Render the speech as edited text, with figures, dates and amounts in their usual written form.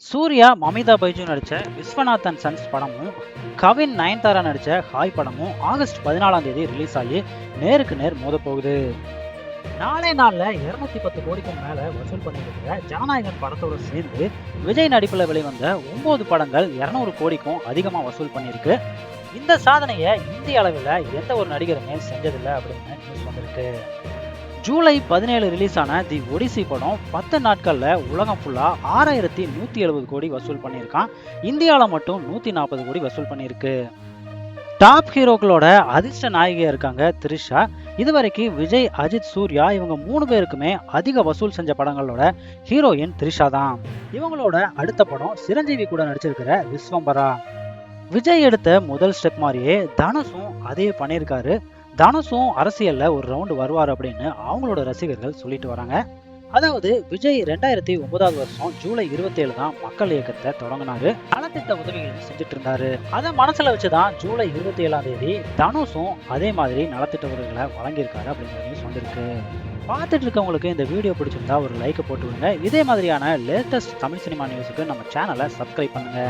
சூர்யா, மமிதா பைஜு நடிச்ச விஸ்வநாதன் சன்ஸ் படமும், கவின் நயன்தாரா நடிச்ச ஹாய் படமும் ஆகஸ்ட் 14ஆம் தேதி ரிலீஸ் ஆகி நேருக்கு நேர் மோதப்போகுது. நாளே நாள்ல 210 கோடிக்கும் மேல வசூல் பண்ணியிருக்கிற ஜனநாயகன் படத்தோட சேர்ந்து விஜய் நடிப்புல வெளிவந்த 9 படங்கள் 200 கோடிக்கும் அதிகமா வசூல் பண்ணியிருக்கு. இந்த சாதனையை இந்திய அளவில் எந்த ஒரு நடிகருமே செஞ்சதில்லை அப்படின்னு நியூஸ் வந்திருக்கு. ஜூலை 17 ரிலீஸ் ஆன தி ஒடிசி படம் 10 நாட்கள்ல உலகம் ஃபுல்லா 6170 கோடி வசூல் பண்ணியிருக்கான். இந்தியாவில் மட்டும் 140 கோடி வசூல் பண்ணியிருக்கு. டாப் ஹீரோக்களோட அதிர்ஷ்ட நாயகியா இருக்காங்க த்ரிஷா. இதுவரைக்கும் விஜய், அஜித், சூர்யா இவங்க 3 பேருக்குமே அதிக வசூல் செஞ்ச படங்களோட ஹீரோயின் த்ரிஷா தான். இவங்களோட அடுத்த படம் சிரஞ்சீவி கூட நடிச்சிருக்கிற விஸ்வம்பரா. விஜய் எடுத்த முதல் ஸ்டெப் மாதிரியே தனுஷும் அதே பண்ணியிருக்காரு. தனுஷும் அரசியல்ல ஒரு ரவுண்டு வருவார் அப்படின்னு அவங்களோட ரசிகர்கள் சொல்லிட்டு வராங்க. அதாவது விஜய் 2009 வருஷம் ஜூலை 27 தான் மக்கள் இயக்கத்தை தொடங்கினாரு. நலத்திட்ட உதவிகள் செஞ்சுட்டு இருந்தாரு. அதை மனசுல வச்சுதான் ஜூலை 27ஆம் தேதி தனுஷும் அதே மாதிரி நலத்திட்ட உதவிகளை வழங்கியிருக்காரு அப்படிங்கிற நியூஸ் வந்திருக்கு. பார்த்துட்டு இருக்கவங்களுக்கு இந்த வீடியோ பிடிச்சிருந்தா ஒரு லைக் போட்டு விடுங்க. இதே மாதிரியான லேட்டஸ்ட் தமிழ் சினிமா நியூஸுக்கு நம்ம சேனலை சப்ஸ்கிரைப் பண்ணுங்க.